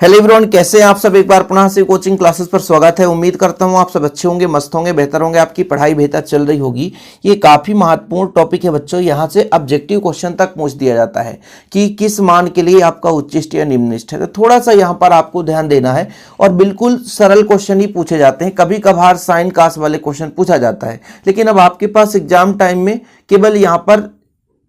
Hello everyone, कैसे हैं आप सब। एक बार पुनः से कोचिंग क्लासेस पर स्वागत है। उम्मीद करता हूं आप सब अच्छे होंगे, मस्त होंगे, बेहतर होंगे, आपकी पढ़ाई बेहतर चल रही होगी। ये काफ़ी महत्वपूर्ण टॉपिक है बच्चों। यहाँ से ऑब्जेक्टिव क्वेश्चन तक पूछ दिया जाता है कि किस मान के लिए आपका उच्चिष्ट या निम्निष्ट है। तो थोड़ा सा यहाँ पर आपको ध्यान देना है और बिल्कुल सरल क्वेश्चन ही पूछे जाते हैं। कभी कभार साइन कास वाले क्वेश्चन पूछा जाता है, लेकिन अब आपके पास एग्जाम टाइम में केवल यहाँ पर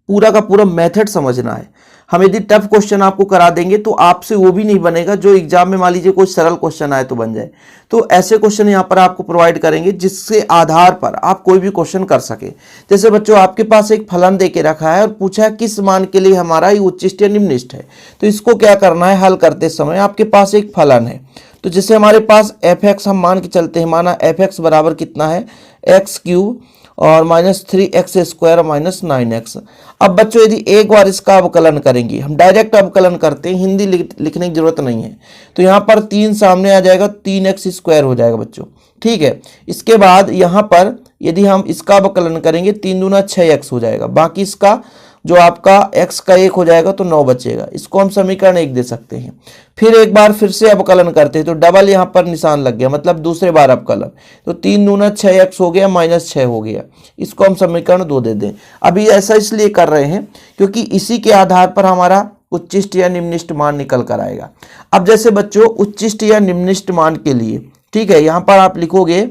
पूरा का पूरा मेथड समझना है। हम यदि टफ क्वेश्चन आपको करा देंगे तो आपसे वो भी नहीं बनेगा जो एग्जाम में मान लीजिए कोई सरल क्वेश्चन आए तो बन जाए। तो ऐसे क्वेश्चन यहाँ पर आपको प्रोवाइड करेंगे जिसके आधार पर आप कोई भी क्वेश्चन कर सके। जैसे बच्चों आपके पास एक फलन दे के रखा है और पूछा है किस मान के लिए हमारा ये उच्चिष्ट या निम्निष्ट है। तो इसको क्या करना है, हल करते समय आपके पास एक फलन है। तो जैसे हमारे पास एफ एक्स हम मान के चलते हैं, माना एफ एक्स बराबर कितना है, एक्स क्यूब और -3x² माइनस 9x। अब बच्चों यदि एक बार इसका अवकलन करेंगे, हम डायरेक्ट अवकलन करते हैं, हिंदी लिखने की जरूरत नहीं है। तो यहाँ पर 3 सामने आ जाएगा, 3x² हो जाएगा बच्चों, ठीक है। इसके बाद यहाँ पर यदि हम इसका अवकलन करेंगे 3 दूना 6x हो जाएगा। बाकी इसका जो आपका x का 1 हो जाएगा तो 9 बचेगा। इसको हम समीकरण 1 दे सकते हैं। फिर एक बार फिर से अवकलन करते हैं तो डबल यहाँ पर निशान लग गया, मतलब दूसरे बार अवकलन। तो 3 दूना 6x हो गया, -6 हो गया। इसको हम समीकरण 2 दे दें। अभी ऐसा इसलिए कर रहे हैं क्योंकि इसी के आधार पर हमारा उच्चिष्ट या निम्निष्ट मान निकल कर आएगा। अब जैसे बच्चों उच्चिष्ट या निम्निष्ट मान के लिए, ठीक है, यहाँ पर आप लिखोगे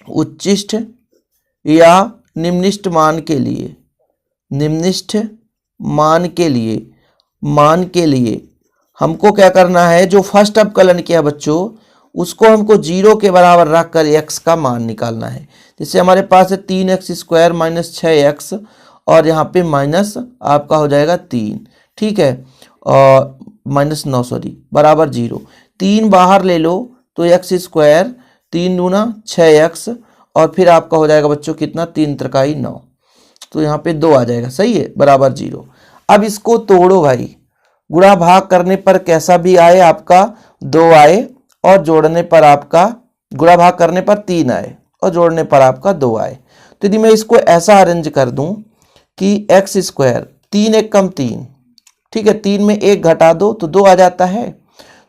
उच्चिष्ट या निम्निष्ट मान के लिए, निम्निष्ठ मान के लिए हमको क्या करना है, जो फर्स्ट अवकलन किया बच्चों उसको हमको 0 के बराबर रख कर x का मान निकालना है। जैसे हमारे पास है 3x² माइनस 6x और यहाँ पे माइनस आपका हो जाएगा 3, ठीक है, और -9 सॉरी बराबर 0। 3 बाहर ले लो तो x², 3 दूना 6x और फिर आपका हो जाएगा बच्चों कितना, 3 त्रिकाई 9। तो यहाँ पे 2 आ जाएगा, सही है, बराबर 0। अब इसको तोड़ो भाई, गुणा भाग करने पर कैसा भी आए आपका 2 आए और जोड़ने पर आपका, गुणा भाग करने पर 3 आए और जोड़ने पर आपका 2 आए। तो यदि मैं इसको ऐसा अरेंज कर दूं कि x², 3 एक कम 3, ठीक है, 3 में 1 घटा दो तो 2 आ जाता है।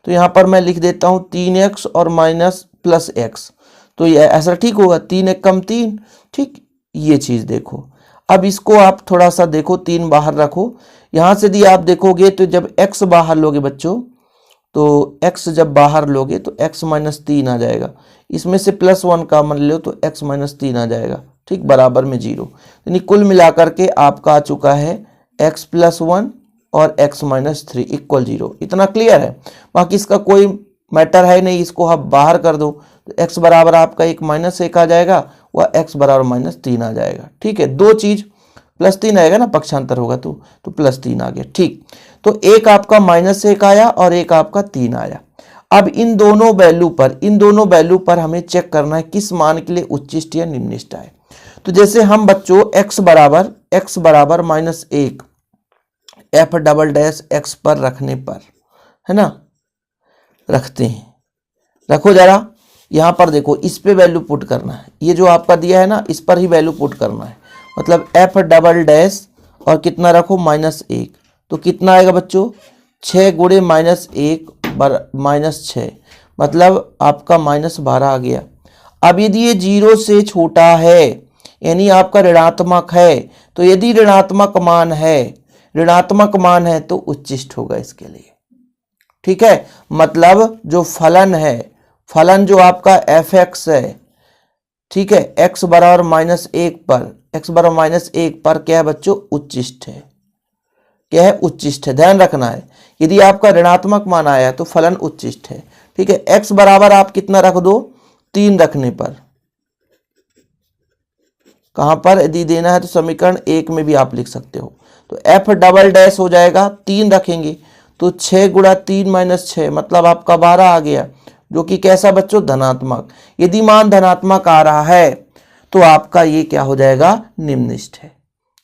तो यहाँ पर मैं लिख देता हूँ 3x और माइनस प्लस x। तो ये ऐसा ठीक होगा, 3 एक कम 3, ठीक, ये चीज़ देखो। अब इसको आप थोड़ा सा देखो, 3 बाहर रखो। यहाँ से यदि आप देखोगे तो जब x बाहर लोगे बच्चों, तो x जब बाहर लोगे तो x -3 आ जाएगा। इसमें से +1 कॉमन लो तो x -3 आ जाएगा, ठीक, बराबर में 0। यानी कुल मिलाकर के आपका आ चुका है x +1 और x -3 = 0। इतना क्लियर है। बाकी इसका कोई मैटर है नहीं, इसको आप बाहर कर दो तो x बराबर आपका एक -1 आ जाएगा, वह x बराबर -3 आ जाएगा, ठीक है। दो चीज +3 आएगा ना, पक्षांतर होगा तो +3 आ गया, ठीक। तो एक आपका -1 आया और एक आपका 3 आया। अब इन दोनों वैल्यू पर हमें चेक करना है किस मान के लिए उच्चिष्ट या निम्निष्ट आए। तो जैसे हम बच्चों x बराबर -1 f" x पर रखने पर, है ना, रखते हैं। रखो जरा, यहाँ पर देखो, इस पे वैल्यू पुट करना है। ये जो आपका दिया है ना, इस पर ही वैल्यू पुट करना है। मतलब f" और कितना रखो, -1। तो कितना आएगा बच्चों, 6 गुणे -1 -6, मतलब आपका -12 आ गया। अब यदि ये 0 से छोटा है, यानी आपका ऋणात्मक है, तो यदि ऋणात्मक मान है तो उच्चिष्ट होगा इसके लिए, ठीक है। मतलब जो फलन है, फलन जो आपका f(x) है, ठीक है, x बराबर -1 पर क्या है बच्चों, उच्चिष्ट है। क्या है, उच्चिष्ट है। ध्यान रखना है, यदि आपका ऋणात्मक मान आया तो फलन उच्चिष्ट है, ठीक है। x बराबर आप कितना रख दो, 3 रखने पर, कहां पर यदि देना है तो समीकरण 1 में भी आप लिख सकते हो। तो f" हो जाएगा, 3 रखेंगे तो 6 गुणा 3 -6, मतलब आपका 12 आ गया, जो कि कैसा बच्चों, धनात्मक। यदि मान धनात्मक आ रहा है तो आपका ये क्या हो जाएगा, निम्निष्ट है,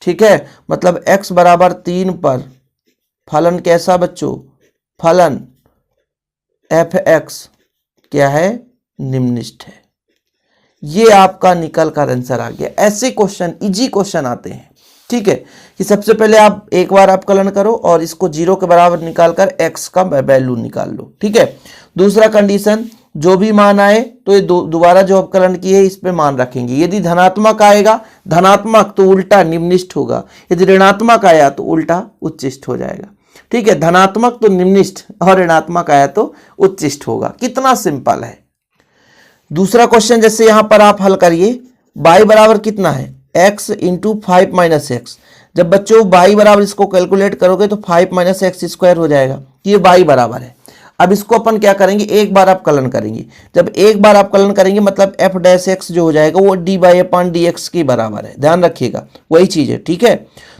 ठीक है। मतलब x बराबर 3 पर फलन कैसा बच्चों, फलन f(x) क्या है, निम्निष्ट है। ये आपका निकल कर आंसर आ गया। ऐसे क्वेश्चन, इजी क्वेश्चन आते हैं, ठीक है, कि सबसे पहले आप एक बार अवकलन करो और इसको 0 के बराबर निकालकर x का वैल्यू निकाल लो। ठीक है, दूसरा कंडीशन, जो भी मान आए तो ये दोबारा जो अवकलन की है इस पे मान रखेंगे। यदि धनात्मक आएगा धनात्मक तो उल्टा निम्निष्ठ होगा, यदि ऋणात्मक आया तो उल्टा उच्चिष्ट हो जाएगा। ठीक है, धनात्मक तो निम्निष्ठ और ऋणात्मक आया तो उच्चिष्ट होगा। कितना सिंपल है। दूसरा क्वेश्चन जैसे यहां पर आप हल करिए, y बराबर कितना है x इंटू 5 माइनस एक्स। जब बच्चों y बराबर इसको कैलकुलेट करोगे तो 5 माइनस एक्स स्क्वायर हो जाएगा, ये y बराबर है। अब इसको अपन क्या करेंगे, एक बार अवकलन करेंगे। जब एक बार अवकलन करेंगे मतलब f डैश x जो हो जाएगा वो dy अपॉन dx के बराबर है, ध्यान रखिएगा वही चीज है। ठीक है,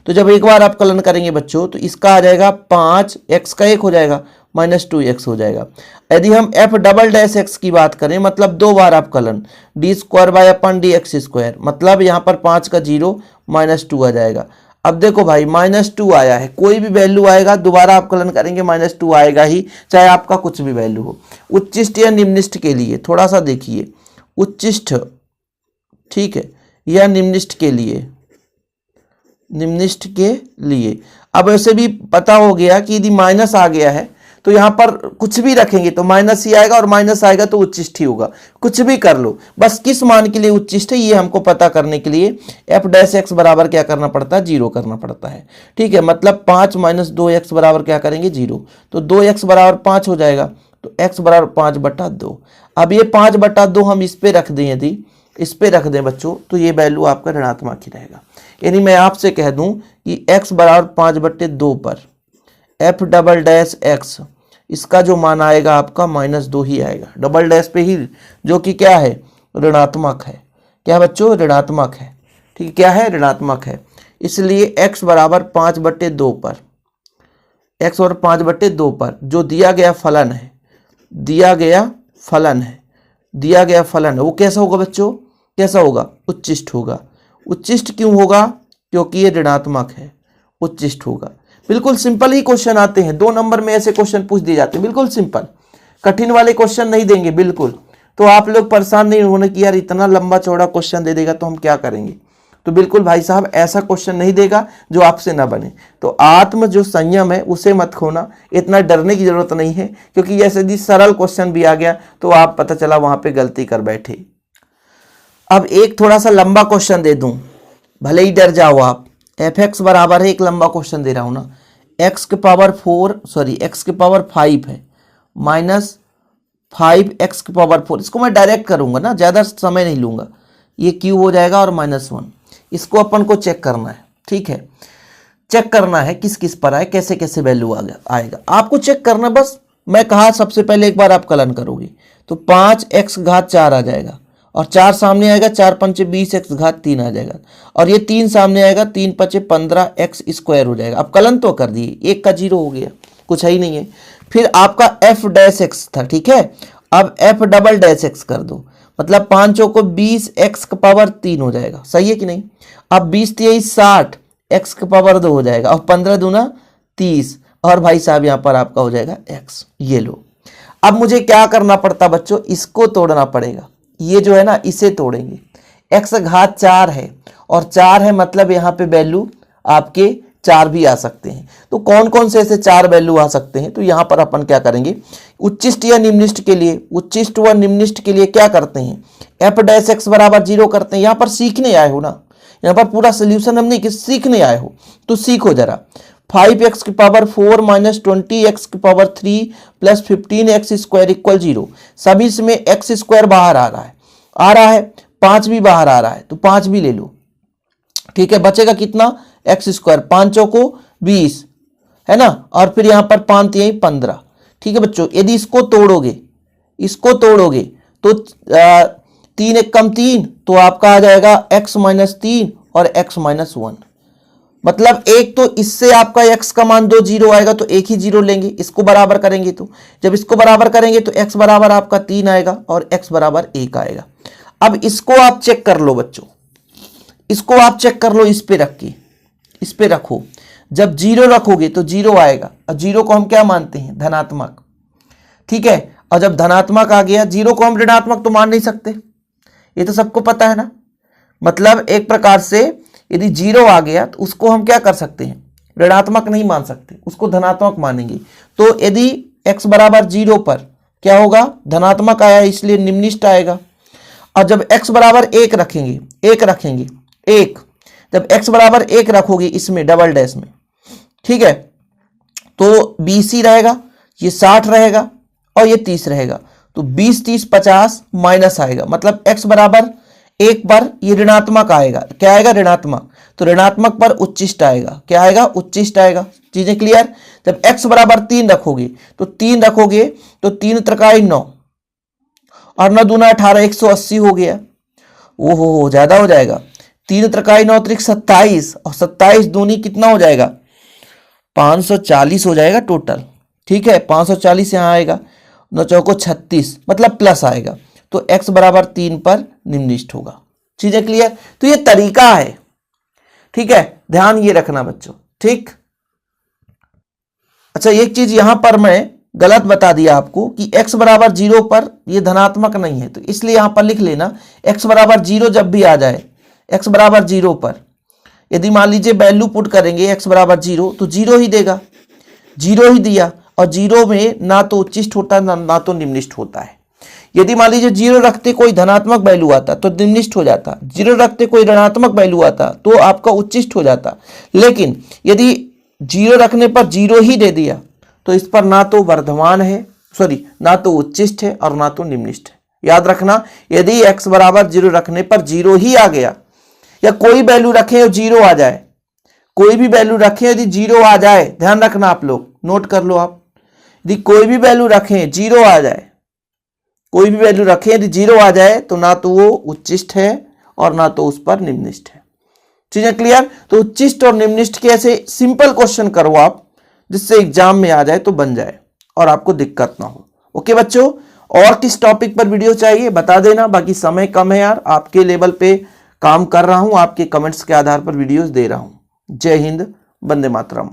तो जब एक बार अवकलन करेंगे बच्चों तो इसका आ जाएगा 5, x का 1 हो जाएगा, माइनस 2x हो जाएगा। यदि हम f डबल डैश x की बात करें मतलब दो बार अवकलन, D square by upon D x square, मतलब यहाँ पर 5 का 0 माइनस 2 आ जाएगा। अब देखो भाई माइनस 2 आया है, कोई भी वैल्यू आएगा दोबारा अवकलन करेंगे माइनस 2 आएगा ही, चाहे आपका कुछ भी वैल्यू हो। उच्चिष्ट या निम्निष्ठ के लिए थोड़ा सा देखिए, उच्चिष्ठ ठीक है या निम्निष्ठ के लिए, निम्निष्ठ के लिए। अब ऐसे भी पता हो गया कि यदि माइनस आ गया है तो यहां पर कुछ भी रखेंगे तो माइनस ही आएगा और माइनस आएगा तो उच्चिष्ट ही होगा, कुछ भी कर लो, बस किस मान के लिए उच्चिष्ट है ये हमको पता करने के लिए f डैश एक्स बराबर क्या करना पड़ता है, 0 करना पड़ता है। ठीक है, मतलब 5 माइनस 2x बराबर क्या करेंगे 0, तो 2x बराबर 5 हो जाएगा, तो x बराबर 5/2। अब ये 5/2 हम इस पे रख दें, यदि इस पे रख दें बच्चों तो ये वैल्यू आपका ऋणात्मक ही रहेगा। यानी मैं आपसे कह दूं कि x बराबर 5/2 पर f डबल डैश x, इसका जो मान आएगा आपका -2 ही आएगा, डबल डैश पे ही, जो कि क्या है ऋणात्मक है। क्या बच्चों, ऋणात्मक है। ठीक है, क्या है ऋणात्मक है, इसलिए x बराबर 5/2 पर, x और 5/2 पर जो दिया गया फलन है, दिया गया फलन है, दिया गया फलन है वो कैसा होगा बच्चों, कैसा होगा, उच्चिष्ट होगा। उच्चिष्ट क्यों होगा, क्योंकि ये ऋणात्मक है, उच्चिष्ट होगा। बिल्कुल सिंपल ही क्वेश्चन आते हैं, 2 नंबर में ऐसे क्वेश्चन पूछ दिए जाते हैं, बिल्कुल सिंपल, कठिन वाले क्वेश्चन नहीं देंगे बिल्कुल। तो आप लोग परेशान नहीं होने कि यार इतना लंबा चौड़ा क्वेश्चन दे देगा तो हम क्या करेंगे, तो बिल्कुल भाई साहब ऐसा क्वेश्चन नहीं देगा जो आपसे ना बने। तो आत्म जो संयम है उसे मत खोना, इतना डरने की जरूरत नहीं है, क्योंकि जैसे यदि सरल क्वेश्चन भी आ गया तो आप पता चला वहां पे गलती कर बैठे। अब एक थोड़ा सा लंबा क्वेश्चन दे दूं, भले ही डर जाओ आप, एफ एक्स बराबर है, एक लंबा क्वेश्चन दे रहा हूं ना, एक्स के पावर 5 है माइनस 5x के पावर 4, इसको मैं डायरेक्ट करूंगा ना, ज्यादा समय नहीं लूंगा, ये क्यूब हो जाएगा और -1। इसको अपन को चेक करना है। ठीक है, चेक करना है किस किस पर आए, कैसे कैसे वैल्यू आएगा आपको चेक करना। बस मैं कहा सबसे पहले एक बार आप कलन करोगे तो 5x घात 4 आ जाएगा, और 4 सामने आएगा, 4 पंचे 20x घात 3 आ जाएगा, और ये 3 सामने आएगा, 3 पंचे 15x स्क्वायर हो जाएगा। अब कलन तो कर दिए, 1 का 0 हो गया, कुछ है ही नहीं है। फिर आपका f डैश x था, ठीक है, अब f डबल डैश x कर दो, मतलब 5 को 20x का पावर 3 हो जाएगा, सही है कि नहीं। अब 20 3 60 x का पावर 2 हो जाएगा, और 15 दूना 30, और भाई साहब यहाँ पर आपका हो जाएगा x। ये लो, अब मुझे क्या करना पड़ता बच्चों, इसको तोड़ना पड़ेगा, ये जो है ना इसे तोड़ेंगे। x घात 4 है और 4 है, मतलब यहाँ पे वैल्यू आपके 4 भी आ सकते हैं। तो कौन कौन से ऐसे 4 वैल्यू आ सकते हैं, तो यहाँ पर अपन क्या करेंगे, उच्चिष्ट या निम्निष्ठ के लिए, उच्चिष्ट व निम्निष्ठ के लिए क्या करते हैं, f डैश x बराबर 0 करते हैं। यहाँ पर सीखने आए हो ना, यहाँ पर पूरा सोल्यूशन हम नहीं कि सीखने आए हो, तो सीखो जरा। 5x की पावर 4 माइनस 20x की power 3 plus 15x square equal 0। सभी इसमें x स्क्वायर बाहर आ रहा है, 5 भी बाहर आ रहा है, तो 5 भी ले लो। ठीक है, बचेगा कितना, x स्क्वायर, 5 को 20 है ना, और फिर यहाँ पर 5 यही 15। ठीक है बच्चों, यदि इसको तोड़ोगे तो 3 एक कम 3, तो आपका आ जाएगा x माइनस 3 और x माइनस 1। मतलब एक तो इससे आपका x का मान 2 0 आएगा, तो एक ही 0 लेंगे, इसको बराबर करेंगे, तो जब इसको बराबर करेंगे तो x बराबर आपका 3 आएगा और x बराबर 1 आएगा। अब इसको आप चेक कर लो बच्चों, इसको आप चेक कर लो, इस पे रख के, इस पे रखो, जब 0 रखोगे तो 0 आएगा, और 0 को हम क्या मानते हैं, धनात्मक। ठीक है, और जब धनात्मक आ गया, 0 को हम ऋणात्मक तो मान नहीं सकते, ये तो सबको पता है ना। मतलब एक प्रकार से यदि 0 आ गया तो उसको हम क्या कर सकते हैं, ऋणात्मक नहीं मान सकते, उसको धनात्मक मानेंगे। तो यदि x बराबर 0 पर क्या होगा, धनात्मक आया इसलिए निम्निष्ठ आएगा। और जब x बराबर 1 रखेंगे, 1 जब x बराबर 1 रखोगे इसमें डबल डैश में, ठीक है, तो BC रहेगा, ये 60 रहेगा और ये 30 रहेगा। तो 20 30 50 माइनस आएगा, मतलब x बराबर 1 पर ये ऋणात्मक आएगा। क्या आएगा, ऋणात्मक। तो ऋणात्मक पर उच्चिष्ट आएगा। क्या आएगा, उच्चिष्ट आएगा। चीजें क्लियर। जब x बराबर 3 रखोगे तो 3 त्रिकाई 9 और 9 दूना 18, 180 हो गया। ओहो ज्यादा हो जाएगा। 3 त्रिकाई 9 त्रिक 27 और 27 दूनी कितना हो जाएगा, 540 हो जाएगा टोटल। ठीक है, 540 यहाँ आएगा, 9 चौको 36, मतलब प्लस आएगा। तो x बराबर 3 पर निम्निष्ठ होगा। चीजें क्लियर। तो ये तरीका है, ठीक है, ध्यान ये रखना बच्चों। ठीक, अच्छा एक चीज यहां पर मैं गलत बता दिया आपको कि x बराबर 0 पर ये धनात्मक नहीं है, तो इसलिए यहां पर लिख लेना x बराबर 0 जब भी आ जाए, x बराबर 0 पर यदि मान लीजिए वैल्यू पुट करेंगे x बराबर 0 तो 0 ही देगा, 0 ही दिया। और 0 में ना तो उच्चिष्ट होता है ना तो निम्निष्ठ होता है। यदि मान लीजिए 0 रखते कोई धनात्मक वैल्यू आता तो निम्निष्ठ हो जाता, 0 रखते कोई ऋणात्मक वैल्यू आता तो आपका उच्चिष्ट हो जाता। लेकिन यदि 0 रखने पर 0 ही दे दिया तो इस पर ना तो वर्धमान है, ना तो उच्चिष्ट है और ना तो निम्निष्ठ है। याद रखना, यदि x बराबर 0 रखने पर 0 ही आ गया, या कोई वैल्यू रखें और 0 आ जाए, कोई भी वैल्यू रखें यदि 0 आ जाए, ध्यान रखना आप लोग, नोट कर लो आप, यदि कोई भी वैल्यू रखें 0 आ जाए, कोई भी वैल्यू रखें यदि 0 आ जाए तो ना तो वो उच्चिष्ट है और ना तो उस पर निम्निष्ठ है। चीजें क्लियर। तो उच्चिष्ट और निम्निष्ठ के ऐसे सिंपल क्वेश्चन करो आप, जिससे एग्जाम में आ जाए तो बन जाए और आपको दिक्कत ना हो। ओके बच्चों, और किस टॉपिक पर वीडियो चाहिए बता देना, बाकी समय कम है यार, आपके लेवल पे काम कर रहा हूं, आपके कमेंट्स के आधार पर वीडियोस दे रहा हूं। जय हिंद, वंदे मातरम।